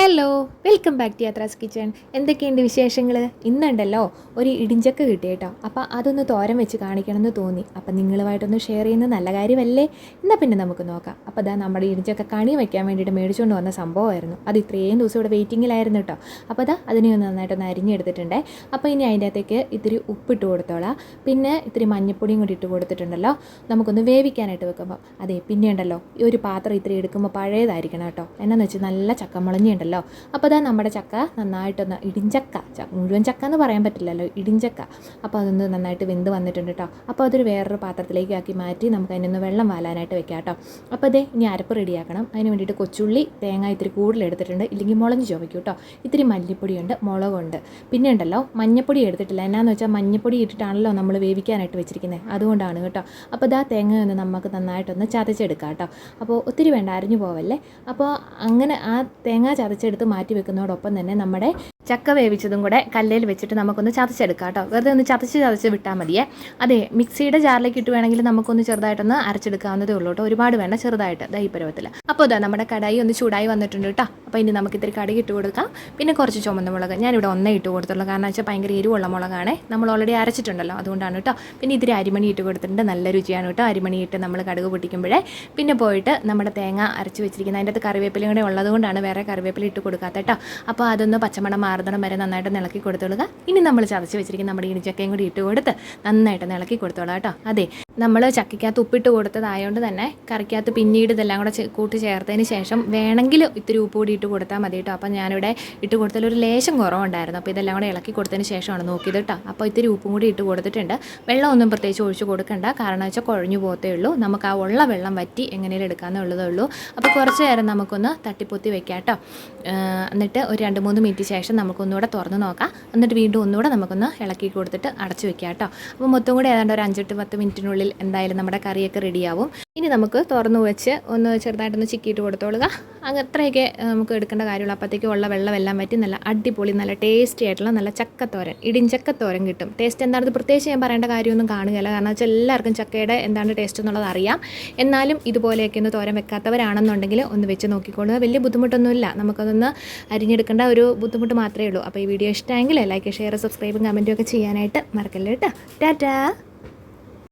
Hello, welcome back to Yathra's kitchen. എന്തൊക്കെയുണ്ട് വിശേഷങ്ങൾ? ഇന്നുണ്ടല്ലോ ഒരു ഇടിഞ്ചക്ക കിട്ടി കേട്ടോ. അപ്പോൾ അതൊന്ന് തോരൻ വെച്ച് കാണിക്കണമെന്ന് തോന്നി. അപ്പം നിങ്ങളുമായിട്ടൊന്ന് ഷെയർ ചെയ്യുന്നത് നല്ല കാര്യമല്ലേ? എന്നാൽ പിന്നെ നമുക്ക് നോക്കാം. അപ്പോൾ അതാ നമ്മുടെ ഇടിഞ്ചക്ക കണി വയ്ക്കാൻ വേണ്ടിയിട്ട് മേടിച്ചുകൊണ്ട് വന്ന സംഭവമായിരുന്നു. അത് ഇത്രയും ദിവസം ഇവിടെ വെയിറ്റിങ്ങിലായിരുന്നു കേട്ടോ. അപ്പോൾ അതാ അതിനെ ഒന്ന് നന്നായിട്ടൊന്ന് അരിഞ്ഞെടുത്തിട്ടുണ്ട്. അപ്പോൾ ഇനി അതിൻ്റെ അകത്തേക്ക് ഇത്തിരി ഉപ്പിട്ട് കൊടുത്തോളാം. പിന്നെ ഇത്തിരി മഞ്ഞൾപ്പൊടിയും കൂടി ഇട്ട് കൊടുത്തിട്ടുണ്ടല്ലോ. നമുക്കൊന്ന് വേവിക്കാനായിട്ട് വെക്കുമ്പോൾ പിന്നെ ഉണ്ടല്ലോ ഈ ഒരു പാത്രം ഇത്തിരി എടുക്കുമ്പോൾ പഴയതായിരിക്കണം കേട്ടോ. എന്നാന്ന് വെച്ചാൽ നല്ല ചക്കമുളഞ്ഞി ഉണ്ടല്ലോ. അപ്പോൾ അതാ നമ്മുടെ ചക്ക നന്നായിട്ടൊന്ന് ഇടിഞ്ചക്ക, മുഴുവൻ ചക്ക എന്ന് പറയാൻ പറ്റില്ലല്ലോ, ഇടിഞ്ചക്ക. അപ്പോൾ അതൊന്ന് നന്നായിട്ട് വെന്ത് വന്നിട്ടുണ്ട് കേട്ടോ. അപ്പോൾ അതൊരു വേറൊരു പാത്രത്തിലേക്ക് ആക്കി മാറ്റി നമുക്ക് അതിനൊന്ന് വെള്ളം വാലാനായിട്ട് വെക്കാം കേട്ടോ. അപ്പോൾ അതേ ഇനി അരപ്പ് റെഡിയാക്കണം. അതിന് വേണ്ടിയിട്ട് കൊച്ചുള്ളി, തേങ്ങ ഇത്തിരി കൂടുതൽ എടുത്തിട്ടുണ്ട്, ഇല്ലെങ്കിൽ മുളഞ്ഞ് ചുവയ്ക്കും കേട്ടോ. ഇത്തിരി മല്ലിപ്പൊടിയുണ്ട്, മുളകുണ്ട്, പിന്നെ ഉണ്ടല്ലോ മഞ്ഞപ്പൊടി എടുത്തിട്ടില്ല. എന്നാന്ന് വെച്ചാൽ മഞ്ഞപ്പൊടി ഇട്ടിട്ടാണല്ലോ നമ്മൾ വേവിക്കാനായിട്ട് വെച്ചിരിക്കുന്നത്, അതുകൊണ്ടാണ് കേട്ടോ. അപ്പോൾ ഇതാ തേങ്ങ ഒന്ന് നമുക്ക് നന്നായിട്ടൊന്ന് ചതച്ചെടുക്കാം കേട്ടോ. അപ്പോൾ ഒത്തിരി വേണ്ട, അരിഞ്ഞു പോവല്ലേ. അപ്പോൾ അങ്ങനെ ആ തേങ്ങ ചതച്ചെടുത്ത് മാറ്റി വെക്കുന്നതോടൊപ്പം തന്നെ നമ്മുടെ ചക്ക വേവിച്ചതും കൂടെ കല്ലിൽ വെച്ചിട്ട് നമുക്കൊന്ന് ചതച്ചെടുക്കാം കേട്ടോ. വെറുതെ ഒന്ന് ചതച്ച് വിട്ടാൽ മതിയേ. അതെ, മിക്സിയുടെ ജാറിലേക്ക് ഇട്ട് വേണമെങ്കിൽ നമുക്കൊന്ന് ചെറുതായിട്ടൊന്ന് അരച്ചെടുക്കാവുന്നതേ ഉള്ളൂ കേട്ടോ. ഒരുപാട് വേണ്ട, ചെറുതായിട്ട് ഈ പരുവത്തിൽ. അപ്പോൾ ഇതാ നമ്മുടെ കടായി ഒന്ന് ചൂടായി വന്നിട്ടുണ്ട് കേട്ടോ. അപ്പോൾ ഇനി നമുക്ക് ഇത്തിരി കടുക് ഇട്ട് കൊടുക്കാം. പിന്നെ കുറച്ച് ചുമന്ന മുളക് ഞാനിവിടെ ഒന്നേ ഇട്ട് കൊടുത്തുള്ളൂ, കാരണം വെച്ചാൽ ഭയങ്കര എരിവുള്ള മുളകാണ്, നമ്മൾ ഓൾറെഡി അരച്ചിട്ടുണ്ടല്ലോ, അതുകൊണ്ടാണ് കേട്ടോ. പിന്നെ ഇത്തിരി അരിമണി ഇട്ട് കൊടുത്തിട്ടുണ്ട്, നല്ല രുചിയാണ് കേട്ടോ അരിമണി ഇട്ട് നമ്മൾ കടുക് പൊട്ടിക്കുമ്പോഴേ. പിന്നെ പോയിട്ട് നമ്മുടെ തേങ്ങ അരച്ച് വെച്ചിരിക്കുന്നത്, അതിൻ്റെ അകത്ത് കറിവേപ്പിലയും കൂടെ ഉള്ളതുകൊണ്ടാണ് വേറെ കറിവേപ്പില ഇട്ട് കൊടുക്കാത്ത കേട്ടോ. അപ്പോൾ അതൊന്ന് പച്ചമണം മാറുന്നിടം വരെ നന്നായിട്ട് ഇളക്കി കൊടുത്തോളുക. ഇനി നമ്മൾ ചതച്ച് വെച്ചിരിക്കുന്ന നമ്മുടെ ഇടിച്ചക്കയും കൂടി ഇട്ട് കൊടുത്ത് നന്നായിട്ട് ഇളക്കി കൊടുത്തോളാം കേട്ടോ. അതെ, നമ്മൾ ചക്കയ്ക്കകത്ത് ഉപ്പിട്ട് കൊടുത്തതായതുകൊണ്ട് തന്നെ കറിക്കകത്ത് പിന്നീട് ഇതെല്ലാം കൂടെ കൂട്ടി ചേർത്തതിന് ശേഷം വേണമെങ്കിൽ ഇത്തിരി ഉപ്പ് കൂടി ഇട്ട് കൊടുത്താൽ മതി കേട്ടോ. അപ്പോൾ ഞാനിവിടെ ഇട്ട് കൊടുത്തതിൽ ഒരു ലേശം കുറവുണ്ടായിരുന്നു. അപ്പോൾ ഇതെല്ലാം കൂടെ ഇളക്കി കൊടുത്തതിന് ശേഷമാണ് നോക്കിയത് കേട്ടോ. അപ്പോൾ ഇത്തിരി ഉപ്പും കൂടി ഇട്ട് കൊടുത്തിട്ടുണ്ട്. വെള്ളമൊന്നും പ്രത്യേകിച്ച് ഒഴിച്ച് കൊടുക്കണ്ട, കാരണം വെച്ചാൽ കുഴഞ്ഞു പോകത്തേ ഉള്ളൂ. നമുക്ക് ആ ഉള്ള വെള്ളം വറ്റി എങ്ങനെയും എടുക്കാമെന്നുള്ളതേ ഉള്ളൂ. അപ്പോൾ കുറച്ച് നേരം നമുക്കൊന്ന് തട്ടിപ്പൊത്തി വെക്കാം കേട്ടോ. എന്നിട്ട് ഒരു 2-3 മിനിറ്റ് ശേഷം നമുക്കൊന്നുകൂടെ തുറന്ന് നോക്കാം. എന്നിട്ട് വീണ്ടും ഒന്നുകൂടെ നമുക്കൊന്ന് ഇളക്കി കൊടുത്തിട്ട് അടച്ചു വെക്കാം കേട്ടോ. അപ്പോൾ മൊത്തം കൂടി ഏതാണ്ട് ഒരു 5-10 മിനിറ്റിനുള്ളിൽ എന്തായാലും നമ്മുടെ കറിയൊക്കെ റെഡിയാവും. ഇനി നമുക്ക് തുറന്ന് വെച്ച് ഒന്ന് ചെറുതായിട്ടൊന്ന് ചിക്കിയിട്ട് കൊടുത്തോളുക. അത്രയൊക്കെ നമുക്ക് എടുക്കേണ്ട കാര്യമുള്ളൂ. അപ്പോഴത്തേക്ക് ഉള്ള വെള്ളമെല്ലാം വറ്റി നല്ല അടിപൊളി നല്ല ടേസ്റ്റി ആയിട്ടുള്ള നല്ല ചക്കത്തോരൻ, ഇടിഞ്ചക്കത്തോരൻ കിട്ടും. ടേസ്റ്റ് എന്താണെന്ന് പ്രത്യേകിച്ച് ഞാൻ പറയേണ്ട കാര്യമൊന്നും കാണുകയില്ല, കാരണം വെച്ചാൽ എല്ലാവർക്കും ചക്കയുടെ എന്താണ് ടേസ്റ്റ് എന്നുള്ളത് അറിയാം. എന്നാലും ഇതുപോലെയൊക്കെ ഒന്ന് തോരൻ വെക്കാത്തവരാണെന്നുണ്ടെങ്കിൽ ഒന്ന് വെച്ച് നോക്കിക്കോളുക. വലിയ ബുദ്ധിമുട്ടൊന്നുമില്ല, നമുക്കതൊന്ന് അരിഞ്ഞെടുക്കേണ്ട ഒരു ബുദ്ധിമുട്ട് മാത്രമേ ഉള്ളൂ. അപ്പോൾ ഈ വീഡിയോ ഇഷ്ടമെങ്കിൽ ലൈക്ക്, ഷെയർ, സബ്സ്ക്രൈബും കമൻറ്റും ഒക്കെ ചെയ്യാനായിട്ട് മറക്കല്ലേ കേട്ടോ. ടാറ്റാ.